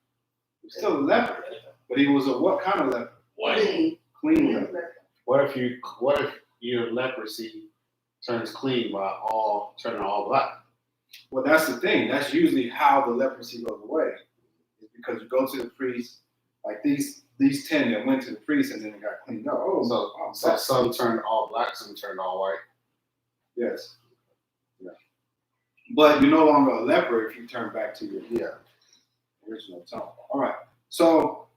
He was still a leper, but he was a what kind of leper? White. Clean leper. What if your leprosy turns clean by turning all black? Well, that's the thing. That's usually how the leprosy goes away. It's because you go to the priest, like these 10 that went to the priest and then they got cleaned up. So some turned all black, some turned all white. Yes. Yeah. But you're no longer a leper if you turn back to your original tone. All right. So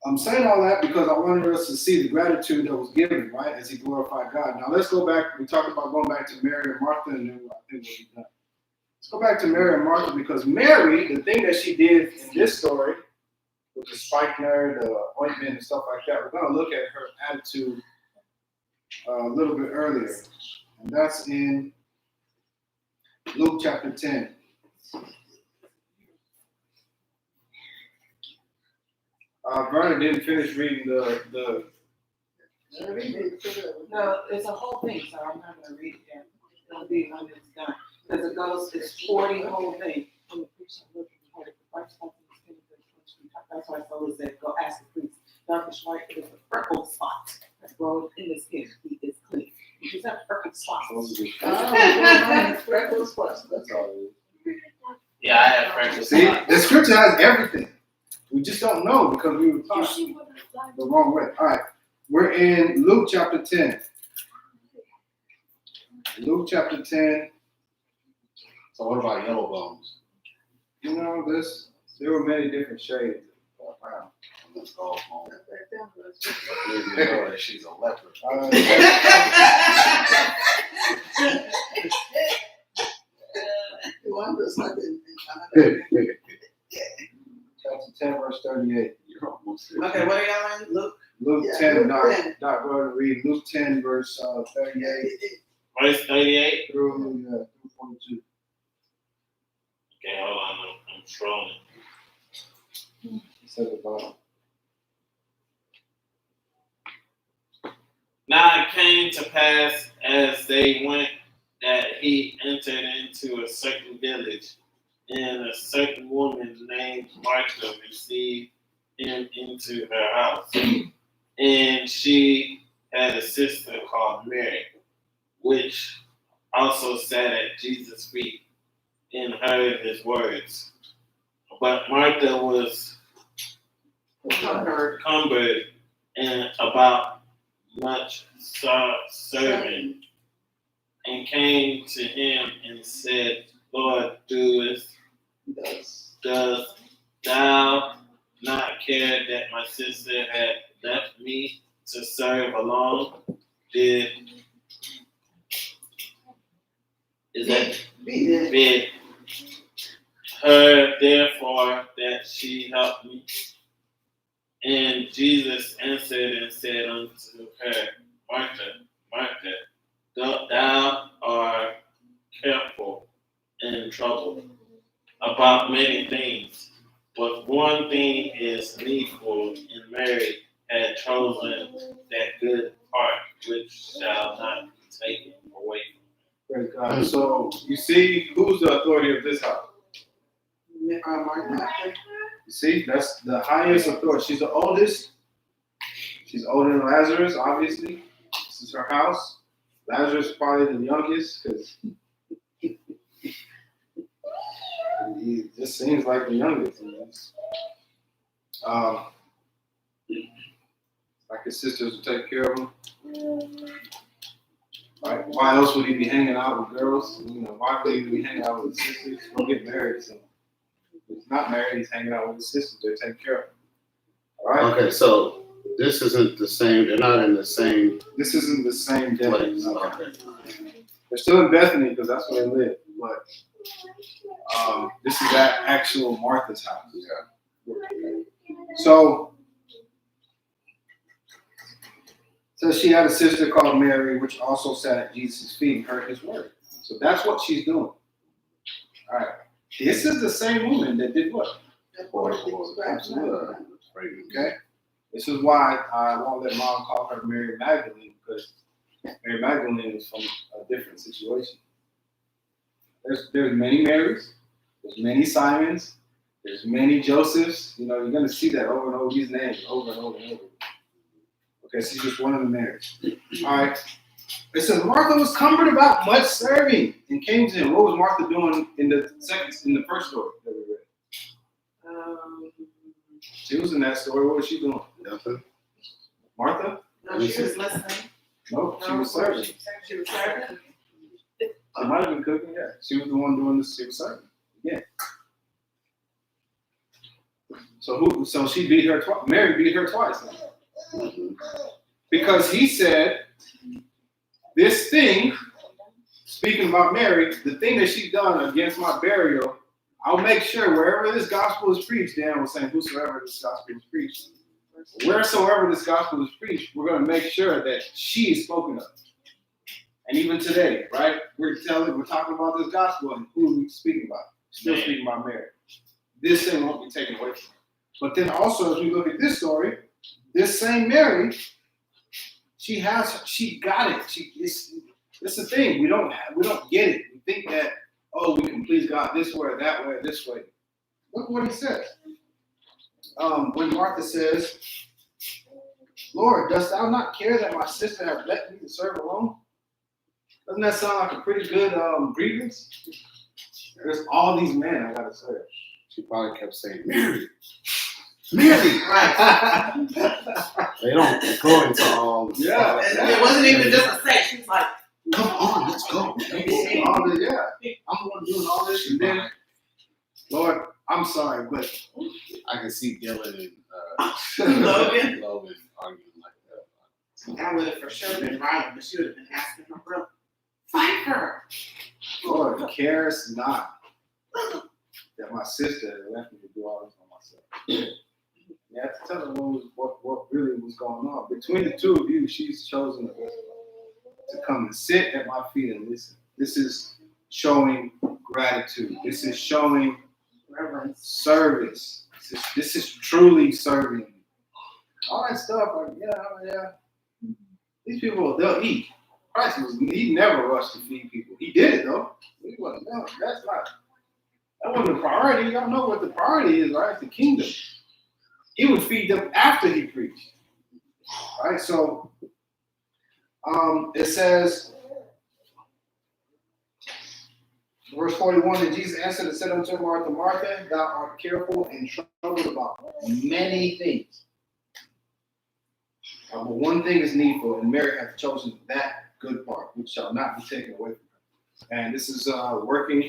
I'm saying all that because I wanted us to see the gratitude that was given, right, as he glorified God. Now let's go back. We talked about going back to Mary and Martha, and then I think we'll be done. Let's go back to Mary and Martha because Mary, the thing that she did in this story, with the spikenard, the ointment, and stuff like that, we're going to look at her attitude a little bit earlier. And that's in Luke chapter 10. Vernon didn't finish reading the No, it's a whole thing, so I'm not gonna read it again. It'll be when it's done. Because it's 40 whole thing. When the priest are looking for it, the first one is that's why I told us that go ask the priest. Darkish white is a freckle spot that grows in the skin. It's clean. You just have freckle spots. Freckle spots, that's all. Yeah, I had practice. See, the scripture has everything. We just don't know because we were taught the wrong way. All right, we're in Luke chapter 10. Luke chapter 10. So what about yellow bones? You know, there were many different shades. Wow. Let's go home. You know that she's a leper. You understand it? Chapter 10, verse 38. You're almost there. Okay, what are y'all in? Luke? Luke Yeah, 10, Luke not 10. go ahead and read Luke 10, verse 38 Verse 38. through 42. Okay, hold on. I'm scrolling. It says about Now it came to pass as they went that he entered into a certain village, and a certain woman named Martha received him into her house. And she had a sister called Mary, which also sat at Jesus' feet and heard his words. But Martha was cumbered and about much serving, and came to him and said, Lord, dost thou not care that my sister had left me to serve alone? Bid her therefore that she help me. And Jesus answered and said unto her, Martha, Martha, thou art careful and troubled about many things, but one thing is needful, and Mary had chosen that good part which shall not be taken away from her. Praise God. So you see, who's the authority of this house? Martha. You see, that's the highest authority. She's the oldest. She's older than Lazarus, obviously. This is her house. Lazarus is probably the youngest because he just seems like the youngest. Like his sisters would take care of him. Right? Why else would he be hanging out with girls? You know, why would he be hanging out with his sisters? He'll get married. So if he's not married, he's hanging out with his sisters. They're taking care of him. All right? Okay, so this isn't the same. They're not in the same This isn't the same day. place. No. Okay. They're still in Bethany because that's where they live. But this is at actual Martha's house. Yeah. So she had a sister called Mary, which also sat at Jesus' feet and heard his word. So that's what she's doing. All right. This is the same woman that did what? Okay. This is why I won't let mom call her Mary Magdalene, because Mary Magdalene is from a different situation. There's many Marys, there's many Simons, there's many Josephs. You know, you're gonna see that over and over, these names over and over and over. Okay, she's just one of the Marys. All right. It says Martha was cumbered about much serving and came to him. What was Martha doing in the first story that we read? She was in that story. What was she doing? Nothing. Martha? No, she was listening. No, she was serving. She was serving. She might have been cooking, yeah. She was the one doing this. She was serving. Yeah. So she beat her twice. Mary beat her twice now. Because he said, this thing, speaking about Mary, the thing that she's done against my burial, I'll make sure wherever this gospel is preached, Dan was saying, whosoever this gospel is preached, wheresoever this gospel is preached, we're going to make sure that she is spoken of. And even today, right? We're talking about this gospel and who are we speaking about? Still speaking about Mary. This thing won't be taken away from her. But then also, as we look at this story, this same Mary, she got it. It's the thing. We don't get it. We think that, oh, we can please God this way, that way, this way. Look what he says. When Martha says, Lord, dost thou not care that my sister hath left me to serve alone? Doesn't that sound like a pretty good grievance? There's all these men I gotta serve. She probably kept saying, Mary. Mary. Right. They don't go into all. Yeah. And it wasn't even just a sex. She was like, Come on, let's go. I'm the one doing all this, and then, Lord, I'm sorry, but I can see Dylan Logan? and Logan arguing like that. I would have for sure been right, but she would have been asking her brother, fight her. Lord, cares not that my sister left me to do all this by myself. You have to tell her what really was going on. Between the two of you, she's chosen to come and sit at my feet and listen. This is showing gratitude. This is showing Reverence. service. This is truly serving. All that stuff, like, yeah. These people, they'll eat. He never rushed to feed people. He did it though. That wasn't the priority. Y'all know what the priority is, right? It's the kingdom. He would feed them after he preached. All right, so it says, verse 41, and Jesus answered and said unto Martha, Martha, thou art careful and troubled about many things. But one thing is needful, and Mary hath chosen that good part, which shall not be taken away from her. And this is working.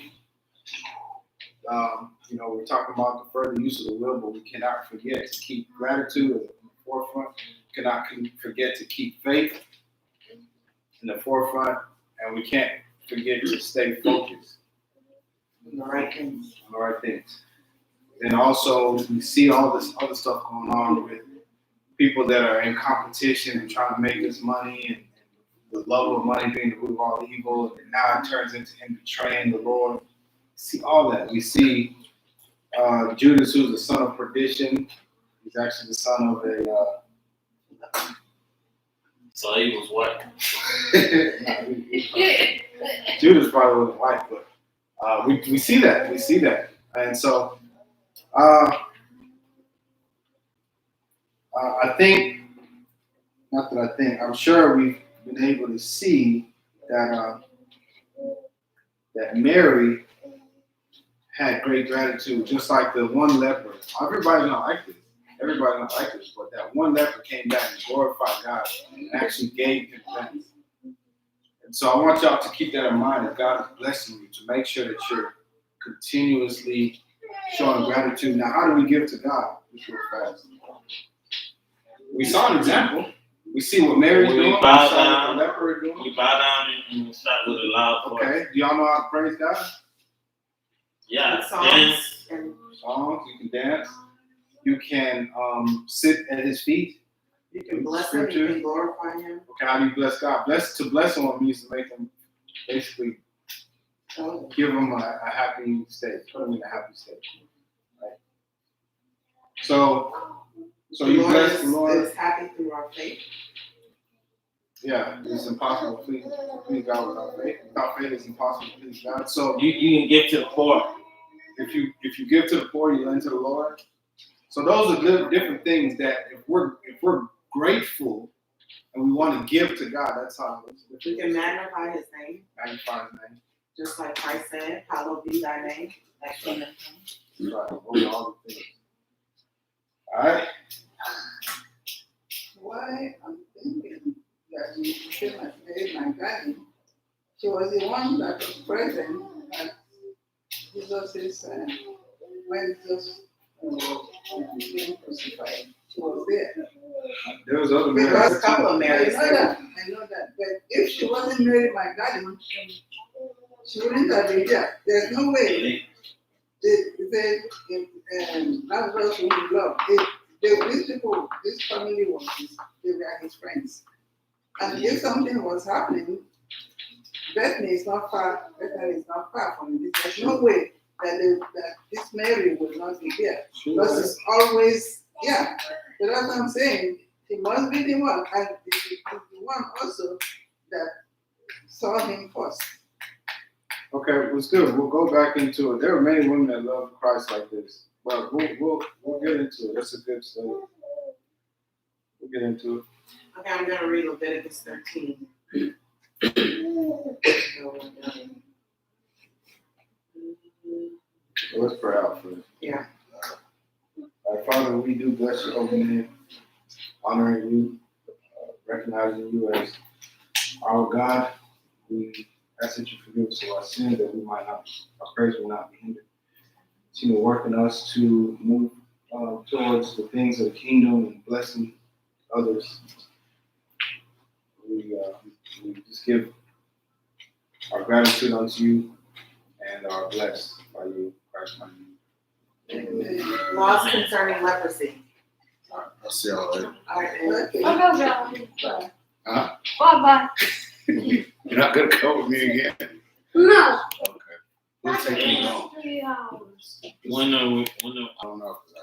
We're talking about the further use of the will, but we cannot forget to keep gratitude at the forefront. We cannot forget to keep faith in the forefront, and we can't forget to stay focused On the right things. on the right things. And also, we see all this other stuff going on with people that are in competition and trying to make this money, and the love of money being the root of all evil, and now it turns into him betraying the Lord. See all that. We see Judas, who's the son of perdition. He's actually the son of a. So he was what? Judas probably wasn't white, but we see that. We see that. And so I think, I'm sure we've been able to see that that Mary had great gratitude, just like the one leper. Everybody's not like this. But that one leper came back and glorified God and actually gave him thanks. And so I want y'all to keep that in mind, that God is blessing you, to make sure that you're continuously showing gratitude. Now, how do we give to God? Just real fast. We saw an example. We see what Mary's doing. We bow saw down. what the leper is doing. We bow down and shout with a loud voice. Okay. Do y'all know how to praise God? Yeah. Songs and Songs, you can dance. You can sit at his feet. You can bless him, you can glorify him. Okay, how do you bless God? To bless someone means to make them basically Oh, give them a happy state, put them in a happy state. Right? So you bless the Lord. is happy through our faith. Yeah, it's impossible to please God without faith. Without faith, it's impossible to please God. So You can give to the poor. if you give to the poor, you lend to the Lord. So those are different things that if we're grateful and we want to give to God, that's how it is. We can magnify his name, Magnify his name. just like Christ said, hallowed be thy name, thy kingdom come. Right. Those are all the things. All right. Why I'm thinking that you should have made my granny. She was the one that was present at Jesus' when Jesus became crucified. She was there. There was other There was a couple of Marys. I know that. But if she wasn't Mary Magdalene, she wouldn't have been there. There's no way. Lazarus would love. These people, this family they were his friends. And if something was happening, Bethany is not far from this. There's no way that this Mary would not be there. Because it's always, yeah. So that's what I'm saying. He must be the one. And the one also that saw him first. Okay, well, still, we'll go back into it. There are many women that love Christ like this, but we'll get into it. That's a good study. We'll get into it. Okay, I'm gonna read Leviticus 13. So let's pray out first. Yeah. Our Father, we do bless your holy name, honoring you, recognizing you as our God. We ask that you forgive us of our sin, that our prayers will not be hindered. Continue to work in us to move towards the things of the kingdom and blessing others. We just give our gratitude unto you and are blessed by you, Christ my name. Laws concerning leprosy. I'll see y'all later. All right, and Okay. I'll go, John. Huh? Bye-bye. You're not gonna come with me again? No. Okay. We'll take you home. 3 hours. When I don't know if it's